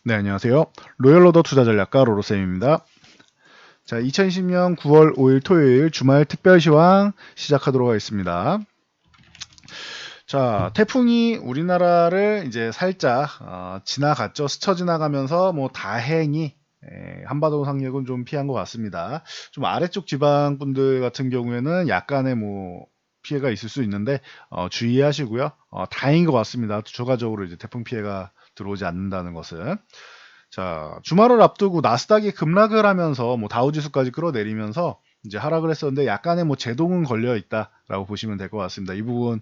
네, 안녕하세요. 로열로더 투자전략가 로로쌤입니다. 자, 2020년 9월 5일 토요일 주말 특별시황 시작하도록 하겠습니다. 자, 태풍이 우리나라를 이제 살짝 지나갔죠. 스쳐 지나가면서 뭐 다행히 한반도 상륙은 좀 피한 것 같습니다. 좀 아래쪽 지방 분들 같은 경우에는 약간의 뭐 피해가 있을 수 있는데 주의하시고요. 다행인 것 같습니다. 추가적으로 이제 태풍 피해가 들어오지 않는다는 것은. 자, 주말을 앞두고 나스닥이 급락을 하면서 뭐 다우지수까지 끌어내리면서 이제 하락을 했었는데 약간의 뭐 제동은 걸려 있다라고 보시면 될 것 같습니다. 이 부분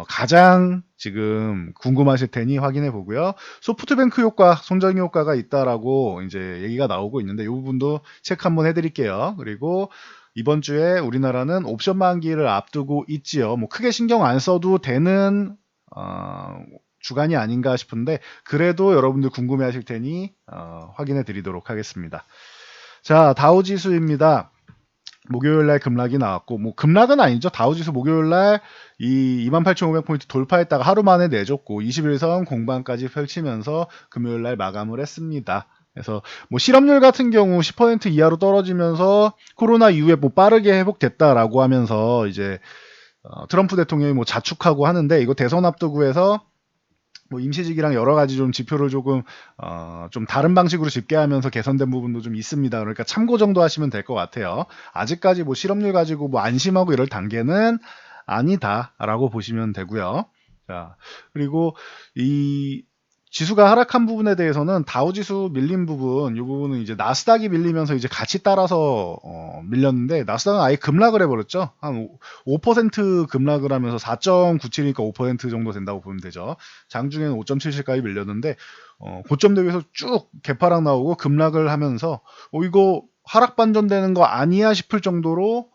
가장 지금 궁금하실 테니 확인해 보고요. 소프트뱅크 효과, 손정희 효과가 있다라고 이제 얘기가 나오고 있는데 이 부분도 체크 한번 해드릴게요. 그리고 이번 주에 우리나라는 옵션 만기를 앞두고 있지요. 뭐 크게 신경 안 써도 되는 주간이 아닌가 싶은데 그래도 여러분들 궁금해하실 테니 확인해 드리도록 하겠습니다. 자, 다우지수입니다. 목요일날 급락이 나왔고 뭐 급락은 아니죠. 다우지수 목요일날 이 28,500포인트 돌파했다가 하루 만에 내줬고 21선 공방까지 펼치면서 금요일날 마감을 했습니다. 그래서 뭐 실업률 같은 경우 10% 이하로 떨어지면서 코로나 이후에 뭐 빠르게 회복됐다라고 하면서 이제 트럼프 대통령이 뭐 자축하고 하는데 이거 대선 앞두고 해서 뭐 임시직이랑 여러 가지 좀 지표를 조금 좀 다른 방식으로 집계하면서 개선된 부분도 좀 있습니다. 그러니까 참고 정도 하시면 될 것 같아요. 아직까지 뭐 실업률 가지고 뭐 안심하고 이럴 단계는 아니다라고 보시면 되고요. 자, 그리고 이 지수가 하락한 부분에 대해서는 다우지수 밀린 부분, 이 부분은 이제 나스닥이 밀리면서 이제 같이 따라서 밀렸는데 나스닥은 아예 급락을 해버렸죠. 한 5% 급락을 하면서 4.97이니까 5% 정도 된다고 보면 되죠. 장중에는 5.77까지 밀렸는데 고점 대비해서 쭉 개파락 나오고 급락을 하면서 이거 하락 반전되는 거 아니야 싶을 정도로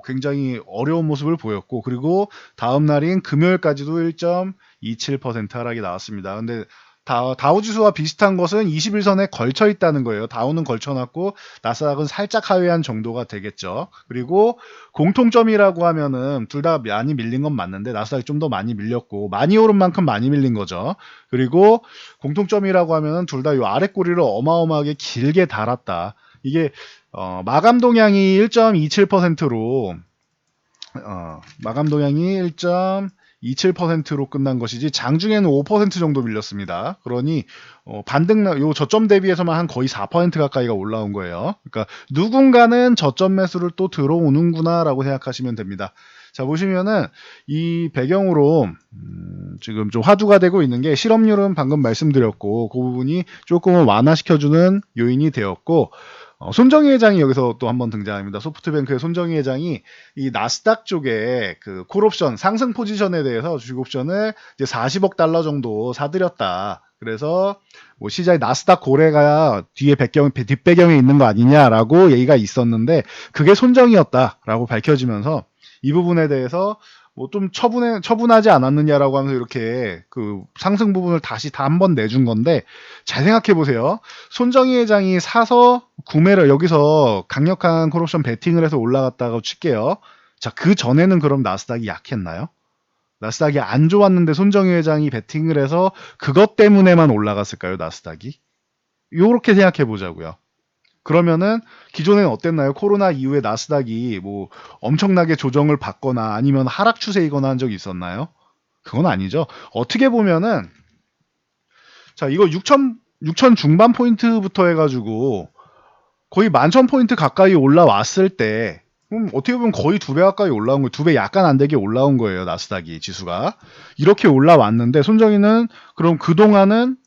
굉장히 어려운 모습을 보였고 그리고 다음 날인 금요일까지도 1.27% 하락이 나왔습니다. 근데 다우지수와 비슷한 것은 21선에 걸쳐 있다는 거예요. 다우는 걸쳐놨고 나스닥은 살짝 하회한 정도가 되겠죠. 그리고 공통점이라고 하면은 둘 다 많이 밀린 건 맞는데 나스닥이 좀 더 많이 밀렸고 많이 오른 만큼 많이 밀린 거죠. 그리고 공통점이라고 하면은 둘 다 이 아래 꼬리를 어마어마하게 길게 달았다. 이게 마감 동향이 1.27%로 마감 동향이 1.27%로 끝난 것이지 장중에는 5% 정도 밀렸습니다. 그러니 요 저점 대비해서만 한 거의 4% 가까이가 올라온 거예요. 그러니까 누군가는 저점 매수를 또 들어오는구나라고 생각하시면 됩니다. 자, 보시면은 이 배경으로 지금 좀 화두가 되고 있는 게 실업률은 방금 말씀드렸고 그 부분이 조금은 완화시켜주는 요인이 되었고 손정희 회장이 여기서 또 한번 등장합니다. 소프트뱅크의 손정희 회장이 이 나스닥 쪽에 그 콜옵션 상승 포지션에 대해서 주식옵션을 이제 40억 달러 정도 사들였다. 그래서 뭐 시장에 나스닥 고래가 뒤에 뒷배경에 있는 거 아니냐라고 얘기가 있었는데 그게 손정이었다라고 밝혀지면서 이 부분에 대해서 뭐 좀 처분하지 않았느냐라고 하면서 이렇게 그 상승 부분을 다시 다 한번 내준 건데 잘 생각해 보세요. 손정희 회장이 사서 구매를 여기서 강력한 콜옵션 베팅을 해서 올라갔다고 칠게요. 자, 그 전에는 그럼 나스닥이 약했나요? 나스닥이 안 좋았는데 손정희 회장이 베팅을 해서 그것 때문에만 올라갔을까요, 나스닥이? 요렇게 생각해 보자고요. 그러면은 기존에는 어땠나요? 코로나 이후에 나스닥이 뭐 엄청나게 조정을 받거나 아니면 하락 추세이거나 한 적이 있었나요? 그건 아니죠. 어떻게 보면은 자, 이거 6천 중반 포인트부터 해가지고 거의 11,000포인트 가까이 올라왔을 때 어떻게 보면 거의 2배 가까이 올라온 거예요. 2배 약간 안 되게 올라온 거예요. 나스닥이 지수가. 이렇게 올라왔는데 손정희는 그럼 그동안은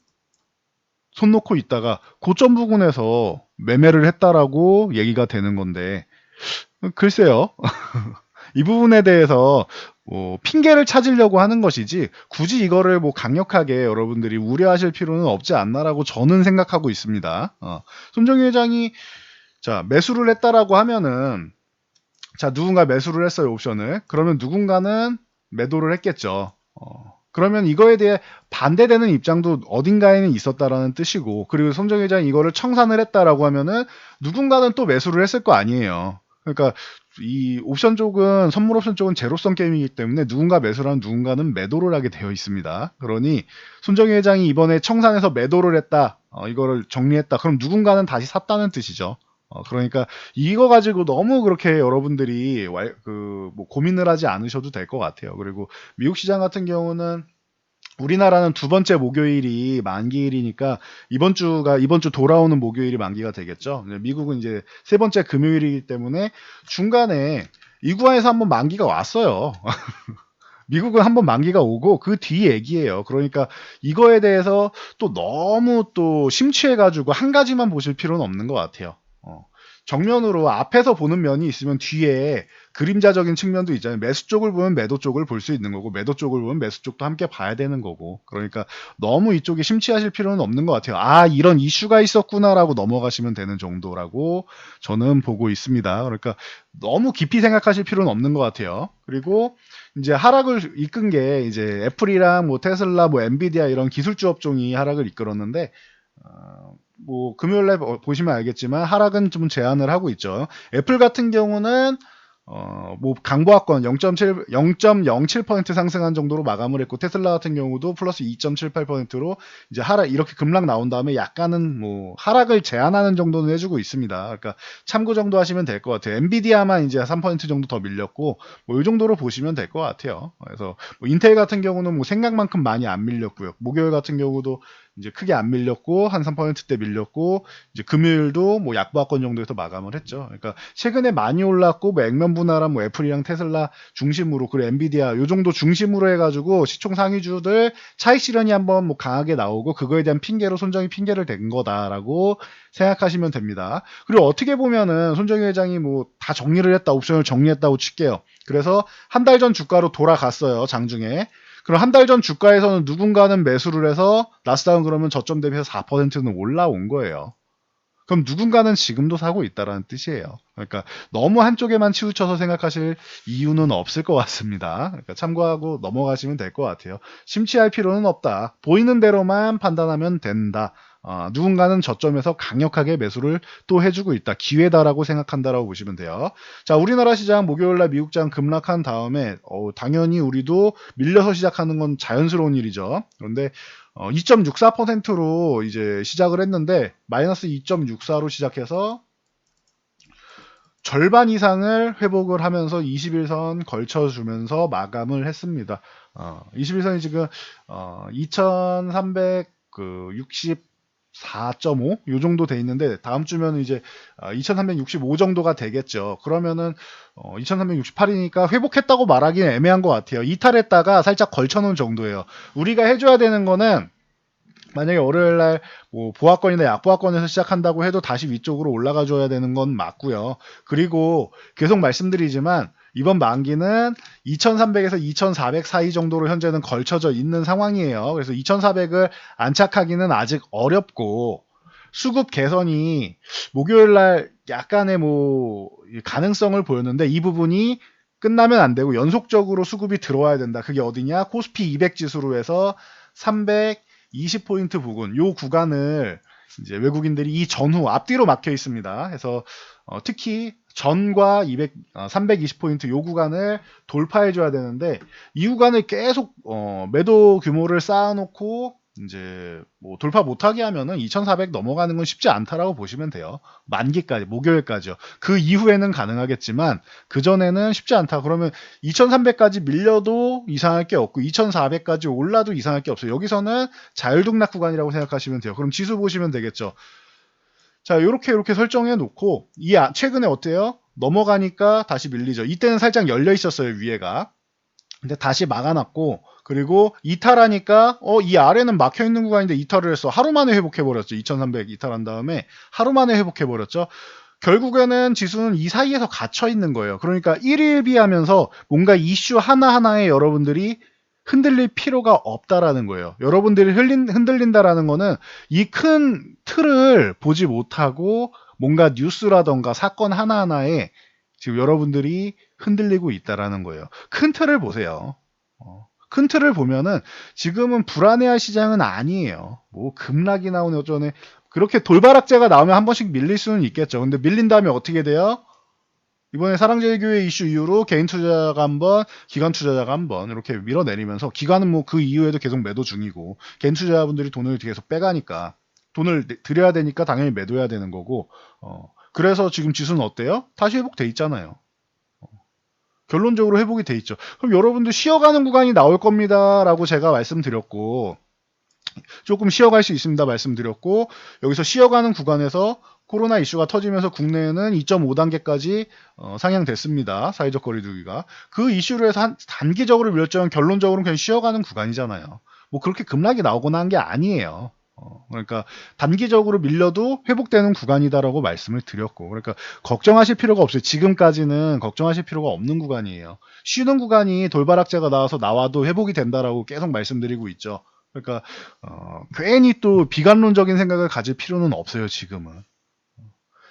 손 놓고 있다가 고점 부근에서 매매를 했다라고 얘기가 되는 건데 글쎄요. 이 부분에 대해서 뭐 핑계를 찾으려고 하는 것이지 굳이 이거를 뭐 강력하게 여러분들이 우려하실 필요는 없지 않나라고 저는 생각하고 있습니다. 손정희 회장이 자 매수를 했다라고 하면은 자 누군가 매수를 했어요 옵션을 그러면 누군가는 매도를 했겠죠. 그러면 이거에 대해 반대되는 입장도 어딘가에는 있었다라는 뜻이고 그리고 손정희 회장이 이거를 청산을 했다라고 하면은 누군가는 또 매수를 했을 거 아니에요. 그러니까 이 옵션 쪽은 선물 옵션 쪽은 제로성 게임이기 때문에 누군가 매수를 하면 누군가는 매도를 하게 되어 있습니다. 그러니 손정희 회장이 이번에 청산해서 매도를 했다. 이거를 정리했다. 그럼 누군가는 다시 샀다는 뜻이죠. 그러니까 이거 가지고 너무 그렇게 여러분들이 뭐 고민을 하지 않으셔도 될 것 같아요. 그리고 미국 시장 같은 경우는 우리나라는 두 번째 목요일이 만기일이니까 이번 주 돌아오는 목요일이 만기가 되겠죠. 미국은 이제 세 번째 금요일이기 때문에 중간에 이 구간에서 한번 만기가 왔어요. 미국은 한번 만기가 오고 그 뒤 얘기예요. 그러니까 이거에 대해서 또 너무 또 심취해가지고 한 가지만 보실 필요는 없는 것 같아요. 정면으로 앞에서 보는 면이 있으면 뒤에 그림자적인 측면도 있잖아요. 매수 쪽을 보면 매도 쪽을 볼 수 있는 거고 매도 쪽을 보면 매수 쪽도 함께 봐야 되는 거고 그러니까 너무 이쪽에 심취하실 필요는 없는 것 같아요. 아 이런 이슈가 있었구나라고 넘어가시면 되는 정도라고 저는 보고 있습니다. 그러니까 너무 깊이 생각하실 필요는 없는 것 같아요. 그리고 이제 하락을 이끈 게 이제 애플이랑 뭐 테슬라, 뭐 엔비디아 이런 기술주 업종이 하락을 이끌었는데 뭐 금요일날 보시면 알겠지만 하락은 좀 제한을 하고 있죠. 애플 같은 경우는 뭐 강보합권 0.07% 상승한 정도로 마감을 했고 테슬라 같은 경우도 플러스 2.78%로 이제 하락 이렇게 급락 나온 다음에 약간은 뭐 하락을 제한하는 정도는 해주고 있습니다. 그러니까 참고 정도 하시면 될 것 같아요. 엔비디아만 이제 3% 정도 더 밀렸고 뭐 이 정도로 보시면 될 것 같아요. 그래서 뭐 인텔 같은 경우는 뭐 생각만큼 많이 안 밀렸고요. 목요일 같은 경우도 이제 크게 안 밀렸고 한 3%대 밀렸고 이제 금요일도 뭐 약보합권 정도에서 마감을 했죠. 그러니까 최근에 많이 올랐고 뭐 액면 분할한 뭐 애플이랑 테슬라 중심으로 그리고 엔비디아 요 정도 중심으로 해가지고 시총 상위주들 차익 실현이 한번 뭐 강하게 나오고 그거에 대한 핑계로 손정이 핑계를 댄 거다라고 생각하시면 됩니다. 그리고 어떻게 보면은 손정희 회장이 뭐 다 정리를 했다 옵션을 정리했다고 칠게요. 그래서 한 달 전 주가로 돌아갔어요 장중에. 그럼 한 달 전 주가에서는 누군가는 매수를 해서 나스닥은 그러면 저점 대비해서 4%는 올라온 거예요. 그럼 누군가는 지금도 사고 있다라는 뜻이에요. 그러니까 너무 한쪽에만 치우쳐서 생각하실 이유는 없을 것 같습니다. 그러니까 참고하고 넘어가시면 될 것 같아요. 심취할 필요는 없다. 보이는 대로만 판단하면 된다. 누군가는 저점에서 강력하게 매수를 또 해주고 있다. 기회다라고 생각한다라고 보시면 돼요. 자, 우리나라 시장 목요일날 미국장 급락한 다음에 당연히 우리도 밀려서 시작하는 건 자연스러운 일이죠. 그런데 2.64%로 이제 시작을 했는데 마이너스 2.64로 시작해서 절반 이상을 회복을 하면서 21선 걸쳐주면서 마감을 했습니다. 21선이 지금 2364.5 요 정도 돼 있는데 다음 주면 이제 2365 정도가 되겠죠. 그러면은 2368이니까 회복했다고 말하기는 애매한 것 같아요. 이탈했다가 살짝 걸쳐놓은 정도예요. 우리가 해줘야 되는 거는 만약에 월요일날 뭐 보합권이나 약보합권에서 시작한다고 해도 다시 위쪽으로 올라가 줘야 되는 건 맞고요. 그리고 계속 말씀드리지만 이번 만기는 2300에서 2400 사이 정도로 현재는 걸쳐져 있는 상황이에요. 그래서 2400을 안착하기는 아직 어렵고 수급 개선이 목요일날 약간의 뭐 가능성을 보였는데 이 부분이 끝나면 안 되고 연속적으로 수급이 들어와야 된다. 그게 어디냐? 코스피 200 지수로 해서 320포인트 부근, 요 구간을 이제 외국인들이 이 전후 앞뒤로 막혀 있습니다. 해서 특히 전과 320포인트 요 구간을 돌파해 줘야 되는데 이 구간을 계속 매도 규모를 쌓아놓고 이제 뭐 돌파 못하게 하면은 2400 넘어가는 건 쉽지 않다라고 보시면 돼요. 만기까지 목요일까지요. 그 이후에는 가능하겠지만 그 전에는 쉽지 않다. 그러면 2300까지 밀려도 이상할 게 없고 2400까지 올라도 이상할 게 없어요. 여기서는 자율등락 구간이라고 생각하시면 돼요. 그럼 지수 보시면 되겠죠. 자, 이렇게 설정해 놓고 최근에 어때요? 넘어가니까 다시 밀리죠. 이때는 살짝 열려 있었어요, 위에가. 근데 다시 막아놨고 그리고 이탈하니까 이 아래는 막혀 있는 구간인데 이탈을 했어. 하루 만에 회복해 버렸죠. 2300 이탈한 다음에 하루 만에 회복해 버렸죠. 결국에는 지수는 이 사이에서 갇혀 있는 거예요. 그러니까 1일비 하면서 뭔가 이슈 하나하나에 여러분들이 흔들릴 필요가 없다라는 거예요. 여러분들이 흔들린다라는 거는 이 큰 틀을 보지 못하고 뭔가 뉴스라던가 사건 하나하나에 지금 여러분들이 흔들리고 있다라는 거예요. 큰 틀을 보세요. 큰 틀을 보면은 지금은 불안해할 시장은 아니에요. 뭐 급락이 나오네 어쩌네. 그렇게 돌바락제가 나오면 한 번씩 밀릴 수는 있겠죠. 근데 밀린 다음에 어떻게 돼요? 이번에 사랑제일교회 이슈 이후로 개인 투자자가 한번, 기관 투자자가 한번 이렇게 밀어내리면서 기관은 뭐 그 이후에도 계속 매도 중이고 개인 투자자분들이 돈을 계속 빼가니까 돈을 들여야 되니까 당연히 매도해야 되는 거고, 그래서 지금 지수는 어때요? 다시 회복돼 있잖아요. 결론적으로 회복이 돼 있죠. 그럼 여러분들 쉬어가는 구간이 나올 겁니다라고 제가 말씀드렸고, 조금 쉬어갈 수 있습니다 말씀드렸고, 여기서 쉬어가는 구간에서 코로나 이슈가 터지면서 국내에는 2.5단계까지 상향됐습니다. 사회적 거리두기가. 그 이슈로 해서 단기적으로 밀렸지만 결론적으로는 그냥 쉬어가는 구간이잖아요. 뭐 그렇게 급락이 나오거나 한 게 아니에요. 그러니까 단기적으로 밀려도 회복되는 구간이다라고 말씀을 드렸고, 그러니까 걱정하실 필요가 없어요. 지금까지는 걱정하실 필요가 없는 구간이에요. 쉬는 구간이 돌바락제가 나와서 나와도 회복이 된다라고 계속 말씀드리고 있죠. 그러니까 괜히 또 비관론적인 생각을 가질 필요는 없어요.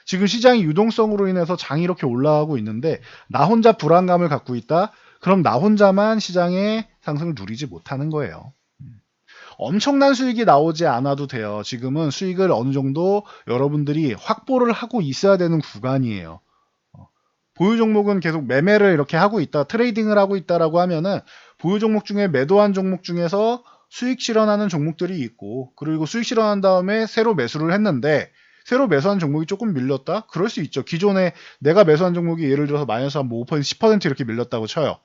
지금 시장이 유동성으로 인해서 장이 이렇게 올라가고 있는데 나 혼자 불안감을 갖고 있다? 그럼 나 혼자만 시장의 상승을 누리지 못하는 거예요. 엄청난 수익이 나오지 않아도 돼요. 지금은 수익을 어느 정도 여러분들이 확보를 하고 있어야 되는 구간이에요. 보유 종목은 계속 매매를 이렇게 하고 있다, 트레이딩을 하고 있다라고 하면은 보유 종목 중에 매도한 종목 중에서 수익 실현하는 종목들이 있고, 그리고 수익 실현한 다음에 새로 매수를 했는데 새로 매수한 종목이 조금 밀렸다? 그럴 수 있죠. 기존에 내가 매수한 종목이 예를 들어서 마이너스 한 5%, 10% 이렇게 밀렸다고 쳐요.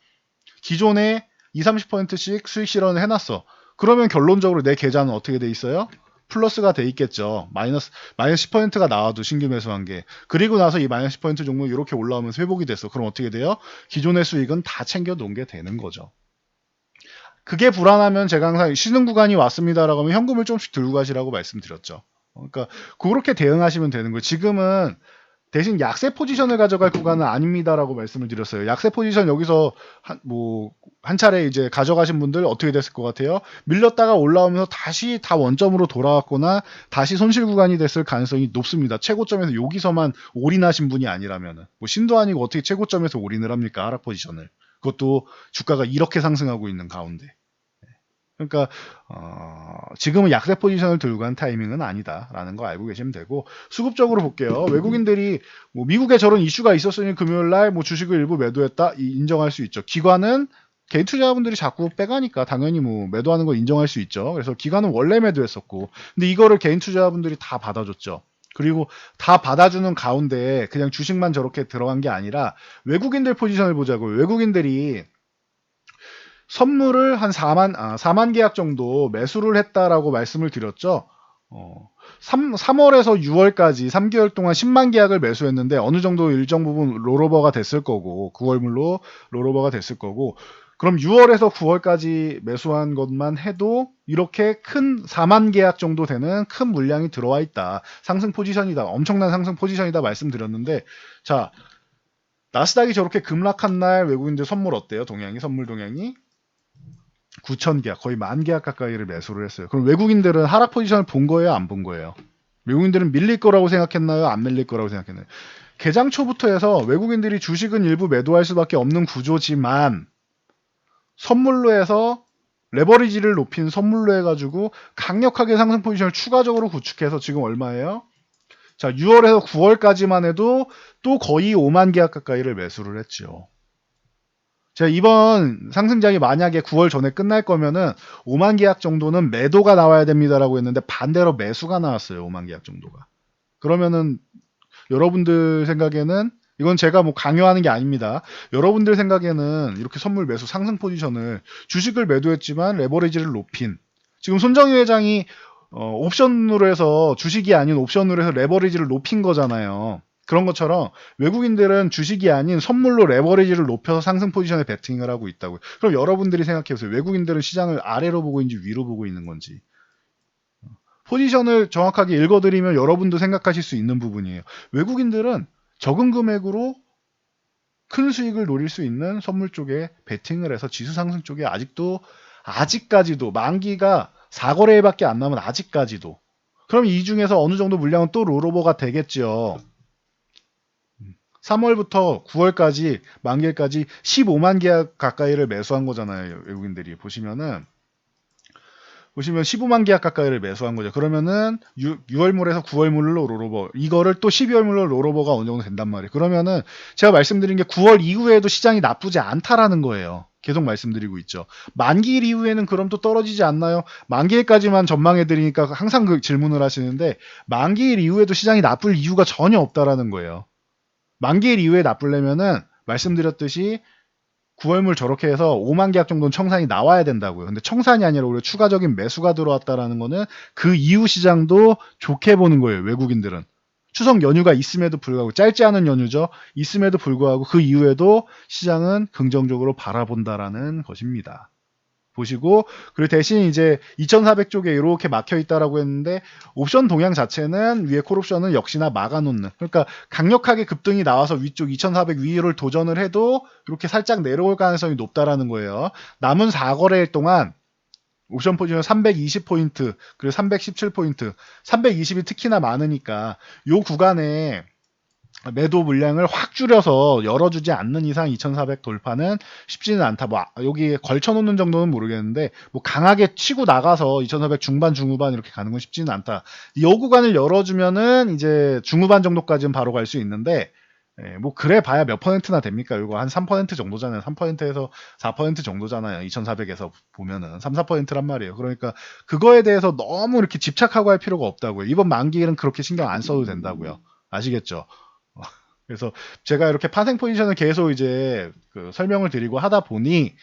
기존에 20, 30%씩 수익 실현을 해놨어. 그러면 결론적으로 내 계좌는 어떻게 돼 있어요? 플러스가 돼 있겠죠. 마이너스 10%가 나와도 신규 매수한 게. 그리고 나서 이 마이너스 10% 종목이 이렇게 올라오면서 회복이 됐어. 그럼 어떻게 돼요? 기존의 수익은 다 챙겨 놓은 게 되는 거죠. 그게 불안하면 제가 항상 쉬는 구간이 왔습니다라고 하면 현금을 조금씩 들고 가시라고 말씀드렸죠. 그러니까 그렇게 대응하시면 되는 거예요. 지금은 대신 약세 포지션을 가져갈 구간은 아닙니다라고 말씀을 드렸어요. 약세 포지션 여기서 한 차례 이제 가져가신 분들 어떻게 됐을 것 같아요? 밀렸다가 올라오면서 다시 다 원점으로 돌아왔거나 다시 손실 구간이 됐을 가능성이 높습니다. 최고점에서 여기서만 올인하신 분이 아니라면 뭐 신도 아니고 어떻게 최고점에서 올인을 합니까? 하락 포지션을. 그것도 주가가 이렇게 상승하고 있는 가운데. 그러니까 지금은 약세 포지션을 들고 간 타이밍은 아니다라는 거 알고 계시면 되고, 수급적으로 볼게요. 외국인들이 뭐 미국에 저런 이슈가 있었으니 금요일날 뭐 주식을 일부 매도했다 인정할 수 있죠. 기관은 개인 투자자분들이 자꾸 빼가니까 당연히 뭐 매도하는 거 인정할 수 있죠. 그래서 기관은 원래 매도했었고, 근데 이거를 개인 투자자분들이 다 받아줬죠. 그리고 다 받아주는 가운데 그냥 주식만 저렇게 들어간 게 아니라 외국인들 포지션을 보자고요. 외국인들이 선물을 한 4만 계약 정도 매수를 했다라고 말씀을 드렸죠. 3월에서 6월까지 3개월 동안 10만 계약을 매수했는데 어느 정도 일정 부분 롤오버가 됐을 거고, 9월물로 롤오버가 됐을 거고, 그럼 6월에서 9월까지 매수한 것만 해도 이렇게 큰 4만 계약 정도 되는 큰 물량이 들어와 있다. 상승 포지션이다. 엄청난 상승 포지션이다 말씀드렸는데, 자, 나스닥이 저렇게 급락한 날 외국인들 선물 어때요? 선물 동향이 9,000계약, 거의 10,000계약 가까이를 매수를 했어요. 그럼 외국인들은 하락 포지션을 본 거예요? 안 본 거예요? 외국인들은 밀릴 거라고 생각했나요? 안 밀릴 거라고 생각했나요? 개장 초부터 해서 외국인들이 주식은 일부 매도할 수밖에 없는 구조지만 선물로 해서 레버리지를 높인 선물로 해가지고 강력하게 상승 포지션을 추가적으로 구축해서 지금 얼마예요? 자, 6월에서 9월까지만 해도 또 거의 5만 계약 가까이를 매수를 했죠. 제가 이번 상승장이 만약에 9월 전에 끝날 거면은 5만 계약 정도는 매도가 나와야 됩니다라고 했는데 반대로 매수가 나왔어요. 5만 계약 정도가. 그러면은 여러분들 생각에는, 이건 제가 뭐 강요하는 게 아닙니다. 여러분들 생각에는 이렇게 선물 매수 상승 포지션을 주식을 매도했지만 레버리지를 높인, 지금 손정희 회장이 옵션으로 해서 주식이 아닌 옵션으로 해서 레버리지를 높인 거잖아요. 그런 것처럼 외국인들은 주식이 아닌 선물로 레버리지를 높여서 상승 포지션에 베팅을 하고 있다고요. 그럼 여러분들이 생각해보세요. 외국인들은 시장을 아래로 보고 있는지 위로 보고 있는 건지. 포지션을 정확하게 읽어드리면 여러분도 생각하실 수 있는 부분이에요. 외국인들은 적은 금액으로 큰 수익을 노릴 수 있는 선물 쪽에 베팅을 해서 지수 상승 쪽에 아직까지도 만기가 4거래일밖에 안 남은 아직까지도. 그럼 이 중에서 어느 정도 물량은 또 롤오버가 되겠죠. 3월부터 9월까지 만기일까지 15만 계약 가까이를 매수한 거잖아요. 외국인들이 보시면 15만 계약 가까이를 매수한 거죠. 그러면은 6월물에서 9월물로 롤오버, 이거를 또 12월물로 롤오버가 어느 정도 된단 말이에요. 그러면은 제가 말씀드린 게 9월 이후에도 시장이 나쁘지 않다라는 거예요. 계속 말씀드리고 있죠. 만기일 이후에는 그럼 또 떨어지지 않나요? 만기일까지만 전망해드리니까 항상 그 질문을 하시는데 만기일 이후에도 시장이 나쁠 이유가 전혀 없다라는 거예요. 만기일 이후에 나쁘려면은 말씀드렸듯이 9월물 저렇게 해서 5만 계약 정도는 청산이 나와야 된다고요. 근데 청산이 아니라 오히려 추가적인 매수가 들어왔다라는 거는 그 이후 시장도 좋게 보는 거예요. 외국인들은. 추석 연휴가 있음에도 불구하고 짧지 않은 연휴죠. 있음에도 불구하고 그 이후에도 시장은 긍정적으로 바라본다라는 것입니다. 보시고 그리고 대신 이제 2400쪽에 이렇게 막혀 있다라고 했는데 옵션 동향 자체는 위에 콜옵션은 역시나 막아놓는, 그러니까 강력하게 급등이 나와서 위쪽 2400 위를 도전을 해도 이렇게 살짝 내려올 가능성이 높다라는 거예요. 남은 4거래일 동안 옵션 포지션 320포인트 그리고 317포인트 320이 특히나 많으니까 요 구간에 매도 물량을 확 줄여서 열어주지 않는 이상 2400 돌파는 쉽지는 않다. 뭐 여기 걸쳐놓는 정도는 모르겠는데 뭐 강하게 치고 나가서 2400 중반 중후반 이렇게 가는 건 쉽지는 않다. 이 구간을 열어주면은 이제 중후반 정도까지는 바로 갈 수 있는데 뭐 그래 봐야 몇 퍼센트나 됩니까? 이거 한 3% 정도잖아요. 3%에서 4% 정도잖아요. 2400에서 보면은 3, 4%란 말이에요. 그러니까 그거에 대해서 너무 이렇게 집착하고 할 필요가 없다고요. 이번 만기일은 그렇게 신경 안 써도 된다고요. 아시겠죠? 그래서 제가 이렇게 파생 포지션을 계속 이제 그 설명을 드리고 하다 보니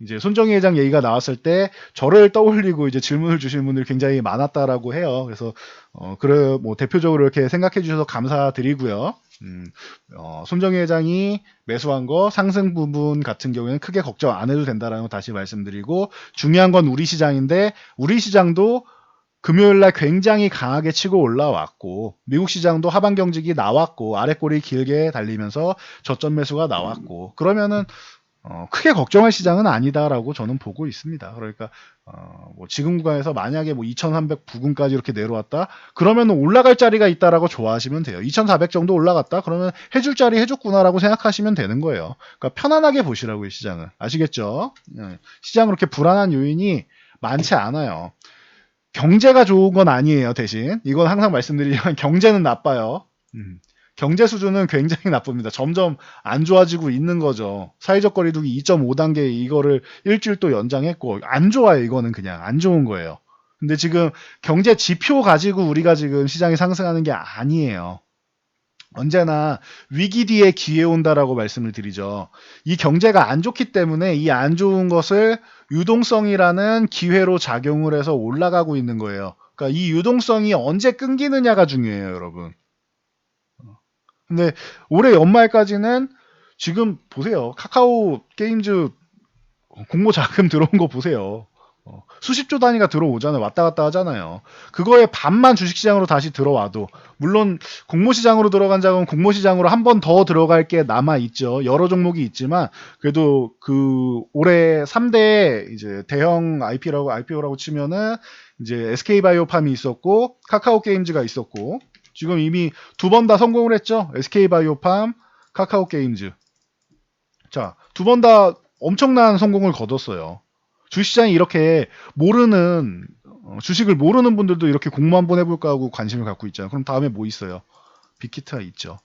이제 손정희 회장 얘기가 나왔을 때 저를 떠올리고 이제 질문을 주신 분들이 굉장히 많았다라고 해요. 그래서 그래 뭐 대표적으로 이렇게 생각해 주셔서 감사드리고요. 손정희 회장이 매수한 거 상승 부분 같은 경우에는 크게 걱정 안 해도 된다라는 거 다시 말씀드리고, 중요한 건 우리 시장인데 우리 시장도 금요일날 굉장히 강하게 치고 올라왔고 미국 시장도 하방 경직이 나왔고 아랫골이 길게 달리면서 저점 매수가 나왔고, 그러면은 크게 걱정할 시장은 아니다라고 저는 보고 있습니다. 그러니까 뭐 지금 구간에서 만약에 뭐 2300 부근까지 이렇게 내려왔다 그러면 올라갈 자리가 있다라고 좋아하시면 돼요. 2400 정도 올라갔다 그러면 해줄 자리 해줬구나라고 생각하시면 되는 거예요. 그러니까 편안하게 보시라고요. 시장은. 아시겠죠? 시장 그렇게 불안한 요인이 많지 않아요. 경제가 좋은 건 아니에요. 대신 이건 항상 말씀드리지만 경제는 나빠요. 경제 수준은 굉장히 나쁩니다. 점점 안 좋아지고 있는 거죠. 사회적 거리두기 2.5단계 이거를 일주일 또 연장했고 안 좋아요. 이거는 그냥 안 좋은 거예요. 근데 지금 경제 지표 가지고 우리가 지금 시장이 상승하는 게 아니에요. 언제나 위기 뒤에 기회 온다라고 말씀을 드리죠. 이 경제가 안 좋기 때문에 이 안 좋은 것을 유동성이라는 기회로 작용을 해서 올라가고 있는 거예요. 그러니까 이 유동성이 언제 끊기느냐가 중요해요, 여러분. 근데 올해 연말까지는 지금 보세요. 카카오 게임즈 공모 자금 들어온 거 보세요. 수십조 단위가 들어오잖아요. 왔다 갔다 하잖아요. 그거에 반만 주식시장으로 다시 들어와도, 물론 공모시장으로 들어간 자금은 공모시장으로 한 번 더 들어갈 게 남아 있죠. 여러 종목이 있지만 그래도 그 올해 3대 이제 대형 IPO라고 치면은 이제 SK바이오팜이 있었고 카카오 게임즈가 있었고, 지금 이미 두 번 다 성공을 했죠. SK바이오팜, 카카오 게임즈. 자, 두 번 다 엄청난 성공을 거뒀어요. 주식시장이 이렇게 모르는 주식을 모르는 분들도 이렇게 공모 한번 해볼까 하고 관심을 갖고 있잖아요. 그럼 다음에 뭐 있어요? 빅히트가 있죠.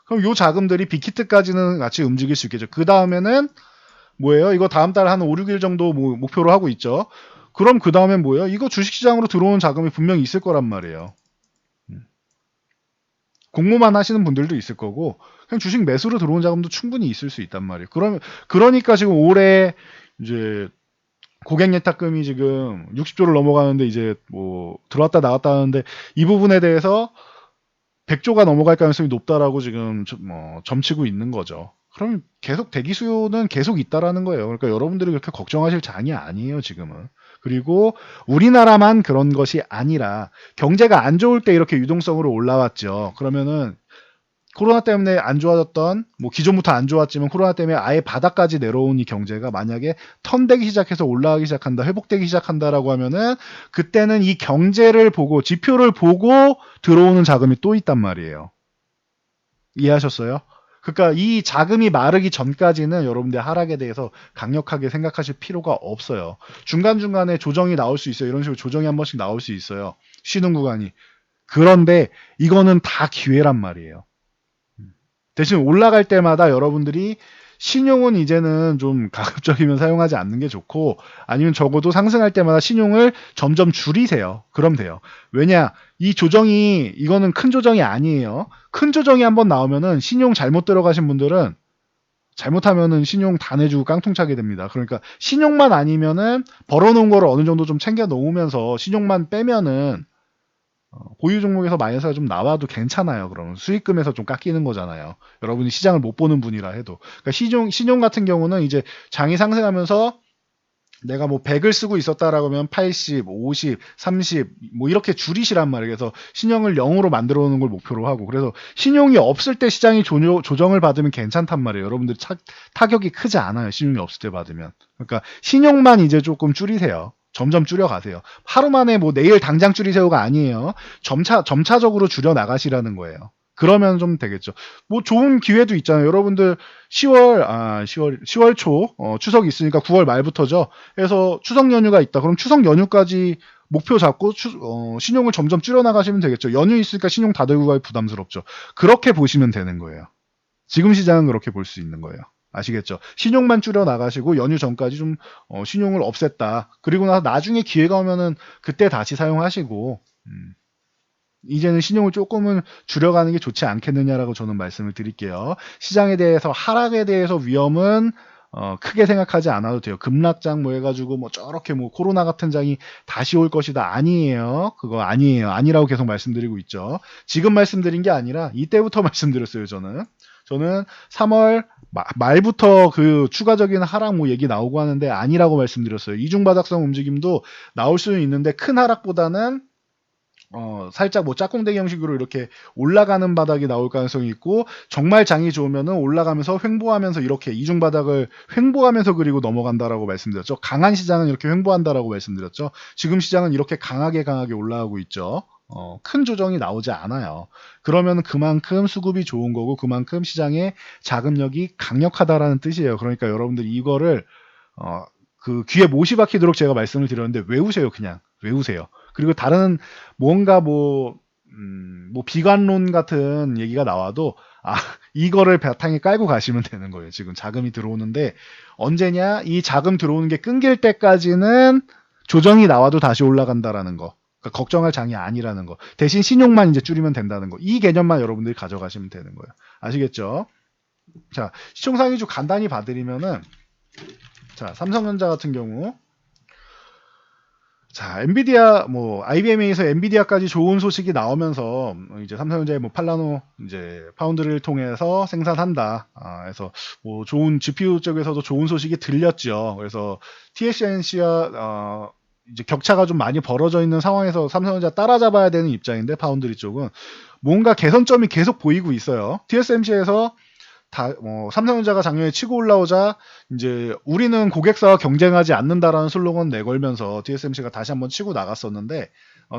그럼 요 자금들이 빅히트까지는 같이 움직일 수 있겠죠. 그 다음에는 뭐예요? 이거 다음 달 한 5, 6일 정도 목표로 하고 있죠. 그럼 그 다음엔 뭐예요? 이거 주식시장으로 들어오는 자금이 분명히 있을 거란 말이에요. 공모만 하시는 분들도 있을 거고 그냥 주식 매수로 들어온 자금도 충분히 있을 수 있단 말이에요. 그러니까 지금 올해 이제 고객 예탁금이 지금 60조를 넘어가는데 이제 뭐 들어왔다 나왔다 하는데 이 부분에 대해서 100조가 넘어갈 가능성이 높다라고 지금 뭐 점치고 있는 거죠. 그럼 계속 대기 수요는 계속 있다라는 거예요. 그러니까 여러분들이 그렇게 걱정하실 장이 아니에요, 지금은. 그리고 우리나라만 그런 것이 아니라 경제가 안 좋을 때 이렇게 유동성으로 올라왔죠. 그러면은 코로나 때문에 안 좋아졌던, 뭐 기존부터 안 좋았지만 코로나 때문에 아예 바닥까지 내려온 이 경제가 만약에 턴되기 시작해서 올라가기 시작한다, 회복되기 시작한다라고 하면은 그때는 이 경제를 보고 지표를 보고 들어오는 자금이 또 있단 말이에요. 이해하셨어요? 그러니까 이 자금이 마르기 전까지는 여러분들 하락에 대해서 강력하게 생각하실 필요가 없어요. 중간중간에 조정이 나올 수 있어요. 이런 식으로 조정이 한 번씩 나올 수 있어요. 쉬는 구간이. 그런데 이거는 다 기회란 말이에요. 대신 올라갈 때마다 여러분들이 신용은 이제는 좀 가급적이면 사용하지 않는 게 좋고, 아니면 적어도 상승할 때마다 신용을 점점 줄이세요. 그럼 돼요. 왜냐, 이 조정이, 이거는 큰 조정이 아니에요. 큰 조정이 한번 나오면은 신용 잘못 들어가신 분들은 잘못하면은 신용 다 내주고 깡통 차게 됩니다. 그러니까 신용만 아니면은 벌어놓은 거를 어느 정도 좀 챙겨 놓으면서 신용만 빼면은 보유 종목에서 마이너스가 좀 나와도 괜찮아요. 그러면 수익금에서 좀 깎이는 거잖아요. 여러분이 시장을 못 보는 분이라 해도. 그러니까 신용 같은 경우는 이제 장이 상승하면서 내가 뭐 100을 쓰고 있었다라고 하면 80, 50, 30, 뭐 이렇게 줄이시란 말이에요. 그래서 신용을 0으로 만들어 놓는 걸 목표로 하고. 그래서 신용이 없을 때 시장이 조정을 받으면 괜찮단 말이에요. 여러분들 타격이 크지 않아요. 신용이 없을 때 받으면. 그러니까 신용만 이제 조금 줄이세요. 점점 줄여가세요. 하루 만에 뭐 내일 당장 줄이세요가 아니에요. 점차적으로 줄여 나가시라는 거예요. 그러면 좀 되겠죠. 뭐 좋은 기회도 있잖아요. 여러분들 10월 초 추석 있으니까 9월 말부터죠. 그래서 추석 연휴가 있다. 그럼 추석 연휴까지 목표 잡고 신용을 점점 줄여 나가시면 되겠죠. 연휴 있으니까 신용 다 들고 가기 부담스럽죠. 그렇게 보시면 되는 거예요. 지금 시장은 그렇게 볼 수 있는 거예요. 아시겠죠? 신용만 줄여 나가시고 연휴 전까지 좀 신용을 없앴다. 그리고 나서 나중에 기회가 오면은 그때 다시 사용하시고 이제는 신용을 조금은 줄여가는 게 좋지 않겠느냐라고 저는 말씀을 드릴게요. 시장에 대해서 하락에 대해서 위험은 크게 생각하지 않아도 돼요. 급락장 뭐 해가지고 뭐 저렇게 뭐 코로나 같은 장이 다시 올 것이다. 아니에요. 그거 아니에요. 아니라고 계속 말씀드리고 있죠. 지금 말씀드린 게 아니라 이때부터 말씀드렸어요. 저는 3월 말부터 그 추가적인 하락 뭐 얘기 나오고 하는데 아니라고 말씀드렸어요. 이중바닥성 움직임도 나올 수는 있는데 큰 하락보다는 살짝 뭐 짝꿍대기 형식으로 이렇게 올라가는 바닥이 나올 가능성이 있고, 정말 장이 좋으면은 올라가면서 횡보하면서 이렇게 이중바닥을 횡보하면서 그리고 넘어간다라고 말씀드렸죠. 강한 시장은 이렇게 횡보한다라고 말씀드렸죠. 지금 시장은 이렇게 강하게 올라가고 있죠. 큰 조정이 나오지 않아요. 그러면 그만큼 수급이 좋은 거고 그만큼 시장의 자금력이 강력하다라는 뜻이에요. 그러니까 여러분들 이거를 그 귀에 못이 박히도록 제가 말씀을 드렸는데 외우세요. 그냥 외우세요. 그리고 다른 뭔가 뭐 비관론 같은 얘기가 나와도 이거를 바탕에 깔고 가시면 되는 거예요. 지금 자금이 들어오는데 언제냐? 이 자금 들어오는 게 끊길 때까지는 조정이 나와도 다시 올라간다라는 거. 그러니까 걱정할 장이 아니라는 거. 대신 신용만 이제 줄이면 된다는 거. 이 개념만 여러분들이 가져가시면 되는 거예요. 아시겠죠? 자, 시총상위주 간단히 봐드리면은, 자, 삼성전자 같은 경우, 자, 엔비디아, 뭐, IBM에서 엔비디아까지 좋은 소식이 나오면서, 이제 삼성전자의 뭐, 팔라노, 이제, 파운드를 통해서 생산한다. 그래서, 뭐, 좋은, GPU 쪽에서도 좋은 소식이 들렸죠. 그래서, TSMC와, 이제 격차가 좀 많이 벌어져 있는 상황에서 삼성전자 따라잡아야 되는 입장인데, 파운드리 쪽은. 뭔가 개선점이 계속 보이고 있어요. TSMC에서 삼성전자가 작년에 치고 올라오자 이제 우리는 고객사와 경쟁하지 않는다라는 슬로건 내걸면서 TSMC가 다시 한번 치고 나갔었는데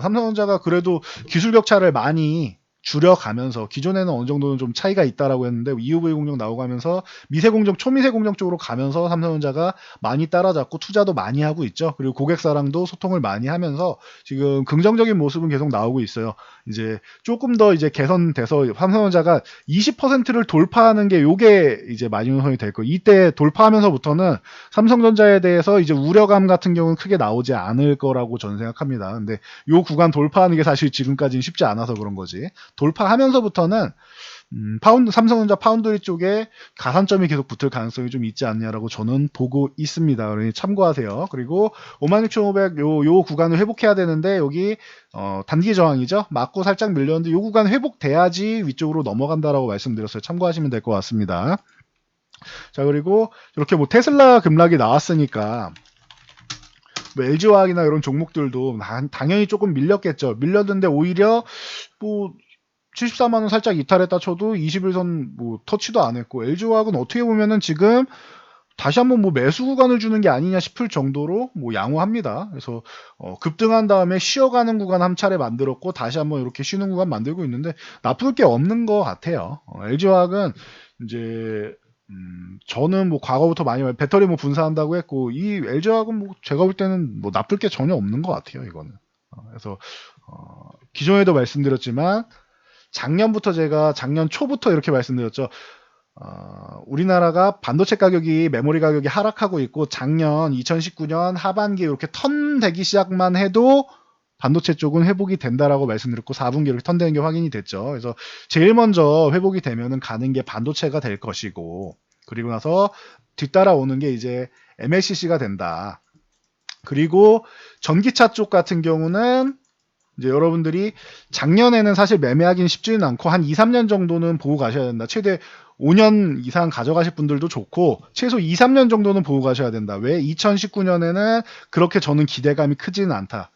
삼성전자가 그래도 기술 격차를 많이 줄여가면서 기존에는 어느 정도는 좀 차이가 있다라고 했는데 EUV 공정 나오고 하면서 미세 공정, 초미세 공정 쪽으로 가면서 삼성전자가 많이 따라잡고 투자도 많이 하고 있죠. 그리고 고객사랑도 소통을 많이 하면서 지금 긍정적인 모습은 계속 나오고 있어요. 이제 조금 더 이제 개선돼서 삼성전자가 20%를 돌파하는 게 요게 이제 마지노선이 될 거예요. 이때 돌파하면서부터는 삼성전자에 대해서 이제 우려감 같은 경우는 크게 나오지 않을 거라고 저는 생각합니다. 근데 요 구간 돌파하는 게 사실 지금까지는 쉽지 않아서 그런 거지. 돌파하면서부터는 삼성전자 파운드리 쪽에 가산점이 계속 붙을 가능성이 좀 있지 않냐라고 저는 보고 있습니다. 그러니 참고하세요. 그리고 56,500 요 구간을 회복해야 되는데 여기 단기 저항이죠. 맞고 살짝 밀렸는데 요 구간 회복돼야지 위쪽으로 넘어간다라고 말씀드렸어요. 참고하시면 될 것 같습니다. 자, 그리고 이렇게 뭐 테슬라 급락이 나왔으니까 뭐 LG화학이나 이런 종목들도 당연히 조금 밀렸겠죠. 밀렸는데 오히려 뭐 74만원 살짝 이탈했다 쳐도 21선 뭐 터치도 안 했고, LG화학은 어떻게 보면은 지금 다시 한번 뭐 매수 구간을 주는 게 아니냐 싶을 정도로 뭐 양호합니다. 그래서 급등한 다음에 쉬어가는 구간 한 차례 만들었고 다시 한번 이렇게 쉬는 구간 만들고 있는데 나쁠 게 없는 것 같아요. LG화학은 이제 저는 뭐 과거부터 많이 배터리 뭐 분사한다고 했고 이 LG화학은 뭐 제가 볼 때는 뭐 나쁠 게 전혀 없는 것 같아요. 이거는. 그래서 기존에도 말씀드렸지만 작년 초부터 이렇게 말씀드렸죠. 우리나라가 반도체 가격이 메모리 가격이 하락하고 있고 작년 2019년 하반기에 이렇게 턴되기 시작만 해도 반도체 쪽은 회복이 된다라고 말씀드렸고 4분기 이렇게 턴되는 게 확인이 됐죠. 그래서 제일 먼저 회복이 되면은 가는 게 반도체가 될 것이고 그리고 나서 뒤따라오는 게 이제 MLCC가 된다. 그리고 전기차 쪽 같은 경우는 이제 여러분들이 작년에는 사실 매매하기는 쉽지는 않고 한 2, 3년 정도는 보고 가셔야 된다. 최대 5년 이상 가져가실 분들도 좋고 최소 2, 3년 정도는 보고 가셔야 된다. 왜? 2019년에는 그렇게 저는 기대감이 크지는 않다.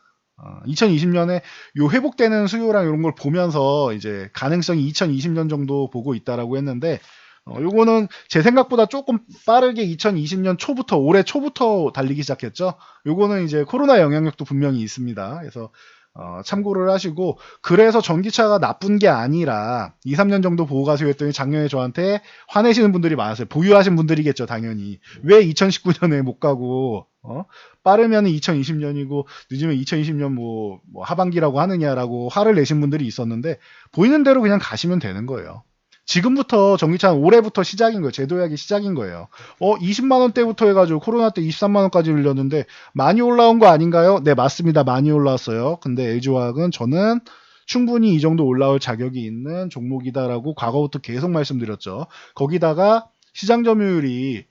2020년에 요 회복되는 수요랑 이런 걸 보면서 이제 가능성이 2020년 정도 보고 있다라고 했는데 요거는 제 생각보다 조금 빠르게 2020년 초부터 올해 초부터 달리기 시작했죠. 요거는 이제 코로나 영향력도 분명히 있습니다. 그래서 참고를 하시고 그래서 전기차가 나쁜 게 아니라 2, 3년 정도 보고 가세요 했더니 작년에 저한테 화내시는 분들이 많았어요. 보유하신 분들이겠죠, 당연히. 왜 2019년에 못 가고 빠르면 2020년이고 늦으면 2020년 뭐 하반기라고 하느냐라고 화를 내신 분들이 있었는데 보이는 대로 그냥 가시면 되는 거예요. 지금부터 전기차는 올해부터 시작인 거예요. 제도약이 시작인 거예요. 20만 원대부터 해가지고 코로나 때 23만 원까지 올렸는데 많이 올라온 거 아닌가요? 네, 맞습니다. 많이 올라왔어요. 근데 LG화학은 저는 충분히 이 정도 올라올 자격이 있는 종목이다라고 과거부터 계속 말씀드렸죠. 거기다가 시장 점유율이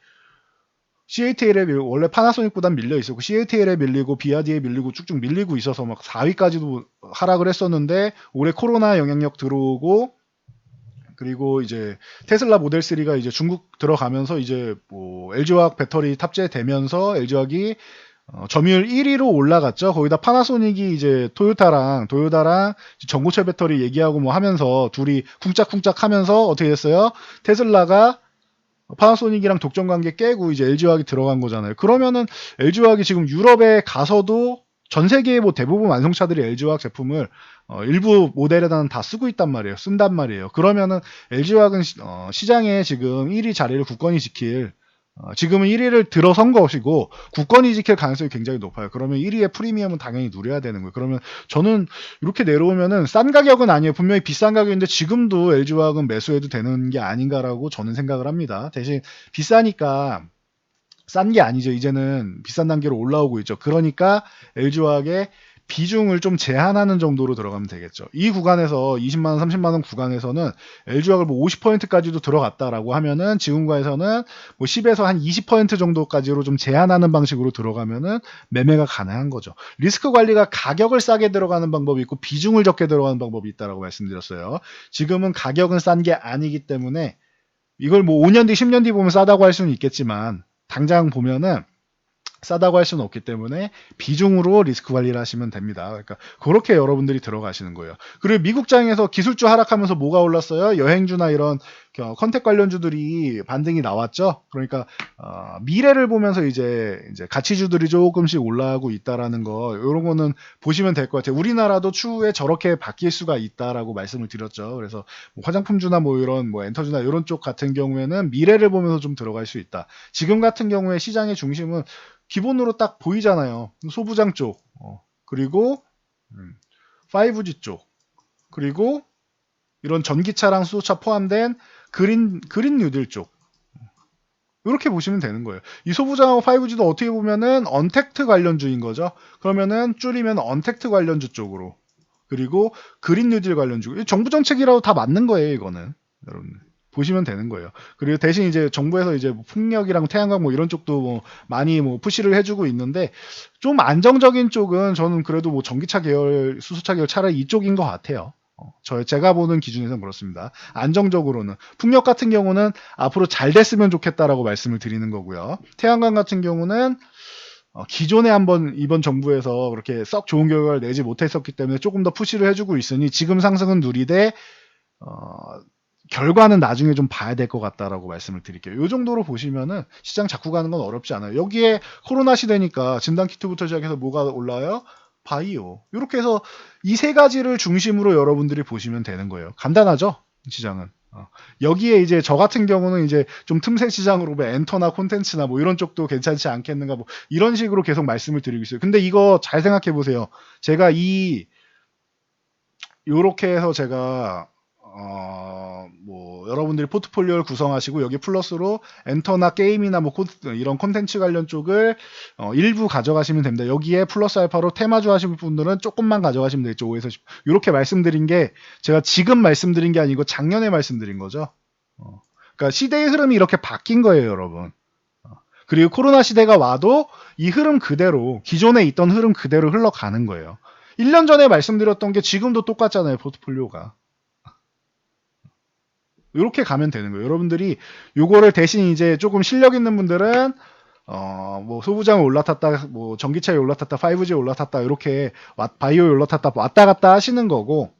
CATL에 원래 파나소닉보단 밀려 있었고 CATL에 밀리고 비아디에 밀리고 쭉쭉 밀리고 있어서 막 4위까지도 하락을 했었는데 올해 코로나 영향력 들어오고 그리고 이제 테슬라 모델 3가 이제 중국 들어가면서 이제 뭐 LG화학 배터리 탑재되면서 LG화학이 점유율 1위로 올라갔죠. 거기다 파나소닉이 이제 토요타랑 전고체 배터리 얘기하고 뭐 하면서 둘이 쿵짝쿵짝 하면서 어떻게 됐어요? 테슬라가 파나소닉이랑 독점 관계 깨고 이제 LG화학이 들어간 거잖아요. 그러면은 LG화학이 지금 유럽에 가서도 전 세계의 뭐 대부분 완성차들이 LG화학 제품을 일부 모델에다는 다 쓰고 있단 말이에요. 쓴단 말이에요. 그러면은 LG화학은 시장에 지금 1위 자리를 굳건히 지킬 지금은 1위를 들어선 것이고 굳건히 지킬 가능성이 굉장히 높아요. 그러면 1위의 프리미엄은 당연히 누려야 되는 거예요. 그러면 저는 이렇게 내려오면은 싼 가격은 아니에요. 분명히 비싼 가격인데 지금도 LG화학은 매수해도 되는 게 아닌가라고 저는 생각을 합니다. 대신 비싸니까 싼 게 아니죠. 이제는 비싼 단계로 올라오고 있죠. 그러니까 LG화학의 비중을 좀 제한하는 정도로 들어가면 되겠죠. 이 구간에서 20만원, 30만원 구간에서는 LG화학을 뭐 50%까지도 들어갔다라고 하면은 지금과에서는 뭐 10에서 한 20% 정도까지로 좀 제한하는 방식으로 들어가면은 매매가 가능한 거죠. 리스크 관리가 가격을 싸게 들어가는 방법이 있고 비중을 적게 들어가는 방법이 있다라고 말씀드렸어요. 지금은 가격은 싼 게 아니기 때문에 이걸 뭐 5년 뒤, 10년 뒤 보면 싸다고 할 수는 있겠지만 당장 보면은 싸다고 할 수는 없기 때문에 비중으로 리스크 관리를 하시면 됩니다. 그러니까 그렇게 여러분들이 들어가시는 거예요. 그리고 미국장에서 기술주 하락하면서 뭐가 올랐어요? 여행주나 이런 컨택 관련주들이 반등이 나왔죠. 그러니까 미래를 보면서 이제 가치주들이 조금씩 올라가고 있다라는 거 이런 거는 보시면 될 것 같아요. 우리나라도 추후에 저렇게 바뀔 수가 있다라고 말씀을 드렸죠. 그래서 뭐 화장품주나 뭐 이런 뭐 엔터주나 이런 쪽 같은 경우에는 미래를 보면서 좀 들어갈 수 있다. 지금 같은 경우에 시장의 중심은 기본으로 딱 보이잖아요. 소부장 쪽, 그리고 5G 쪽, 그리고 이런 전기차랑 수소차 포함된 그린 뉴딜 쪽. 이렇게 보시면 되는 거예요. 이 소부장하고 5G도 어떻게 보면은 언택트 관련주인 거죠. 그러면은 줄이면 언택트 관련주 쪽으로. 그리고 그린 뉴딜 관련주. 정부 정책이라도 다 맞는 거예요, 이거는. 여러분. 보시면 되는 거예요. 그리고 대신 이제 정부에서 이제 뭐 풍력이랑 태양광 뭐 이런 쪽도 뭐 많이 뭐 푸시를 해주고 있는데 좀 안정적인 쪽은 저는 그래도 뭐 전기차 계열, 수소차 계열 차라리 이쪽인 것 같아요. 제가 보는 기준에서는 그렇습니다. 안정적으로는 풍력 같은 경우는 앞으로 잘 됐으면 좋겠다라고 말씀을 드리는 거고요. 태양광 같은 경우는 기존에 한번 이번 정부에서 그렇게 썩 좋은 결과를 내지 못했었기 때문에 조금 더 푸시를 해주고 있으니 지금 상승은 누리되 결과는 나중에 좀 봐야 될 것 같다라고 말씀을 드릴게요. 이 정도로 보시면은 시장 잡고 가는 건 어렵지 않아요. 여기에 코로나 시대니까 진단키트부터 시작해서 뭐가 올라요? 바이오. 이렇게 해서 이 세 가지를 중심으로 여러분들이 보시면 되는 거예요. 간단하죠? 시장은. 여기에 이제 저 같은 경우는 이제 좀 틈새 시장으로 뭐 엔터나 콘텐츠나 뭐 이런 쪽도 괜찮지 않겠는가 뭐 이런 식으로 계속 말씀을 드리고 있어요. 근데 이거 잘 생각해 보세요. 제가 요렇게 해서 제가 뭐 여러분들이 포트폴리오를 구성하시고 여기 플러스로 엔터나 게임이나 뭐 이런 콘텐츠 관련 쪽을 일부 가져가시면 됩니다. 여기에 플러스 알파로 테마주 하시는 분들은 조금만 가져가시면 되겠죠. 5에서 10. 이렇게 말씀드린 게 제가 지금 말씀드린 게 아니고 작년에 말씀드린 거죠. 그러니까 시대의 흐름이 이렇게 바뀐 거예요, 여러분. 그리고 코로나 시대가 와도 이 흐름 그대로, 기존에 있던 흐름 그대로 흘러가는 거예요. 1년 전에 말씀드렸던 게 지금도 똑같잖아요, 포트폴리오가. 이렇게 가면 되는 거예요. 여러분들이 요거를 대신 이제 조금 실력 있는 분들은 뭐 소부장에 올라탔다, 뭐 전기차에 올라탔다, 5G에 올라탔다, 이렇게 바이오에 올라탔다 왔다 갔다 하시는 거고,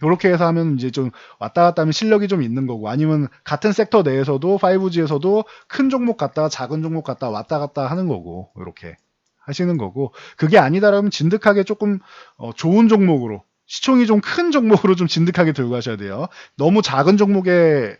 이렇게 해서 하면 이제 좀 왔다 갔다 하면 실력이 좀 있는 거고, 아니면 같은 섹터 내에서도 5G에서도 큰 종목 갔다가 작은 종목 갔다 왔다 갔다 하는 거고, 이렇게 하시는 거고, 그게 아니다라면 진득하게 조금 좋은 종목으로, 시총이 좀 큰 종목으로 좀 진득하게 들고 가셔야 돼요. 너무 작은 종목에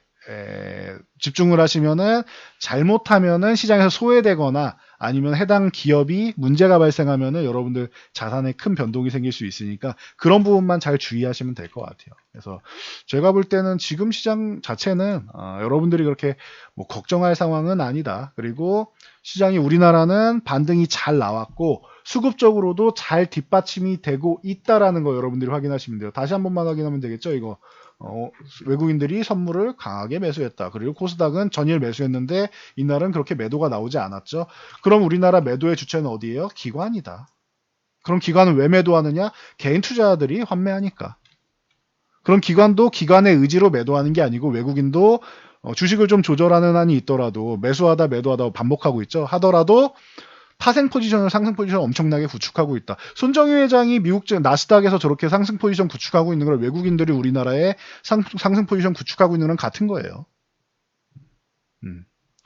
집중을 하시면은 잘못하면은 시장에서 소외되거나 아니면 해당 기업이 문제가 발생하면은 여러분들 자산에 큰 변동이 생길 수 있으니까 그런 부분만 잘 주의하시면 될 것 같아요. 그래서 제가 볼 때는 지금 시장 자체는 여러분들이 그렇게 뭐 걱정할 상황은 아니다. 그리고 시장이 우리나라는 반등이 잘 나왔고 수급적으로도 잘 뒷받침이 되고 있다라는 거 여러분들이 확인하시면 돼요. 다시 한 번만 확인하면 되겠죠, 이거. 외국인들이 선물을 강하게 매수했다. 그리고 코스닥은 전일 매수했는데 이날은 그렇게 매도가 나오지 않았죠. 그럼 우리나라 매도의 주체는 어디예요? 기관이다. 그럼 기관은 왜 매도하느냐? 개인 투자자들이 환매하니까. 그럼 기관도 기관의 의지로 매도하는 게 아니고 외국인도 주식을 좀 조절하는 한이 있더라도 매수하다 매도하다 반복하고 있죠. 하더라도 파생 포지션을 상승 포지션 엄청나게 구축하고 있다. 손정희 회장이 미국 나스닥에서 저렇게 상승 포지션 구축하고 있는 걸 외국인들이 우리나라에 상승 포지션 구축하고 있는 건 같은 거예요.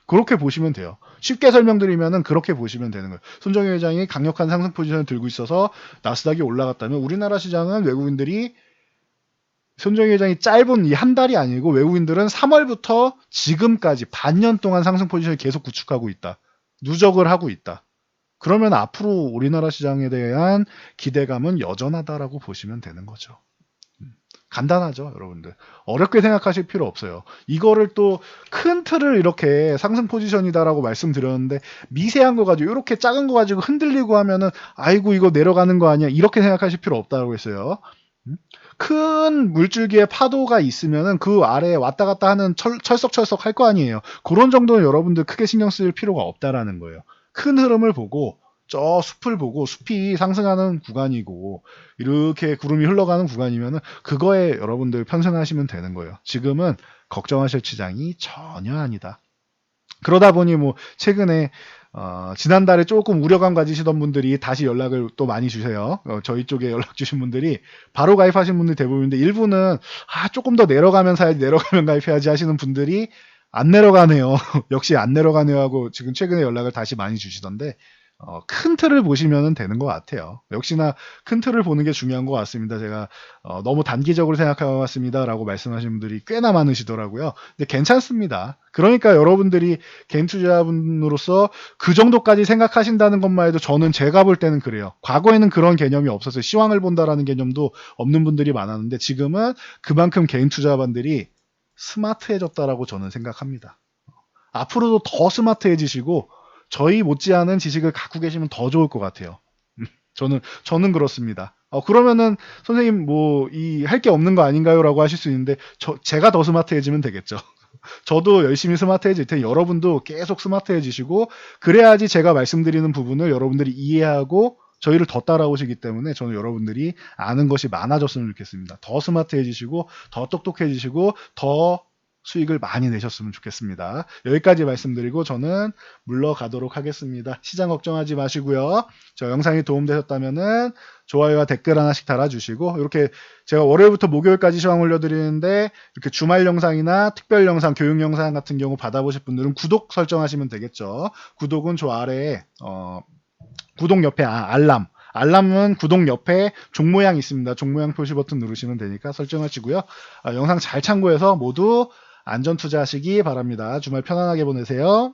그렇게 보시면 돼요. 쉽게 설명드리면은 그렇게 보시면 되는 거예요. 손정희 회장이 강력한 상승 포지션을 들고 있어서 나스닥이 올라갔다면 우리나라 시장은 외국인들이 손정희 회장이 짧은 이 한 달이 아니고 외국인들은 3월부터 지금까지 반년 동안 상승 포지션을 계속 구축하고 있다. 누적을 하고 있다. 그러면 앞으로 우리나라 시장에 대한 기대감은 여전하다라고 보시면 되는 거죠. 간단하죠, 여러분들. 어렵게 생각하실 필요 없어요. 이거를 또 큰 틀을 이렇게 상승 포지션이다라고 말씀드렸는데 미세한 거 가지고 이렇게 작은 거 가지고 흔들리고 하면은 아이고 이거 내려가는 거 아니야 이렇게 생각하실 필요 없다고 했어요. 큰 물줄기에 파도가 있으면은 그 아래에 왔다 갔다 하는 철썩철썩 할 거 아니에요. 그런 정도는 여러분들 크게 신경 쓸 필요가 없다라는 거예요. 큰 흐름을 보고 저 숲을 보고 숲이 상승하는 구간이고 이렇게 구름이 흘러가는 구간이면은 그거에 여러분들 편승하시면 되는 거예요. 지금은 걱정하실 지장이 전혀 아니다. 그러다 보니 뭐 최근에 지난달에 조금 우려감 가지시던 분들이 다시 연락을 또 많이 주세요. 저희 쪽에 연락 주신 분들이 바로 가입하신 분들이 대부분인데 일부는 조금 더 내려가면 사야지 내려가면 가입해야지 하시는 분들이 안 내려가네요. 역시 안 내려가네요 하고 지금 최근에 연락을 다시 많이 주시던데 큰 틀을 보시면 되는 것 같아요. 역시나 큰 틀을 보는 게 중요한 것 같습니다. 제가 너무 단기적으로 생각하고 왔습니다 라고 말씀하시는 분들이 꽤나 많으시더라고요. 근데 괜찮습니다. 그러니까 여러분들이 개인 투자분으로서 그 정도까지 생각하신다는 것만 해도 저는 제가 볼 때는 그래요. 과거에는 그런 개념이 없었어요. 시황을 본다라는 개념도 없는 분들이 많았는데 지금은 그만큼 개인 투자반들이 스마트해졌다라고 저는 생각합니다. 앞으로도 더 스마트해지시고 저희 못지않은 지식을 갖고 계시면 더 좋을 것 같아요. 저는 그렇습니다. 그러면은 선생님 뭐 이 할 게 없는 거 아닌가요?라고 하실 수 있는데 제가 더 스마트해지면 되겠죠. 저도 열심히 스마트해질 테니 여러분도 계속 스마트해지시고 그래야지 제가 말씀드리는 부분을 여러분들이 이해하고 저희를 더 따라오시기 때문에 저는 여러분들이 아는 것이 많아졌으면 좋겠습니다. 더 스마트해지시고 더 똑똑해지시고 더 수익을 많이 내셨으면 좋겠습니다. 여기까지 말씀드리고 저는 물러가도록 하겠습니다. 시장 걱정하지 마시고요. 저 영상이 도움되셨다면은 좋아요와 댓글 하나씩 달아주시고 이렇게 제가 월요일부터 목요일까지 시황 올려드리는데 이렇게 주말 영상이나 특별 영상, 교육 영상 같은 경우 받아보실 분들은 구독 설정하시면 되겠죠. 구독은 저 아래에 구독 옆에 알람은 구독 옆에 종 모양 있습니다. 종 모양 표시 버튼 누르시면 되니까 설정하시고요. 영상 잘 참고해서 모두 안전 투자하시기 바랍니다. 주말 편안하게 보내세요.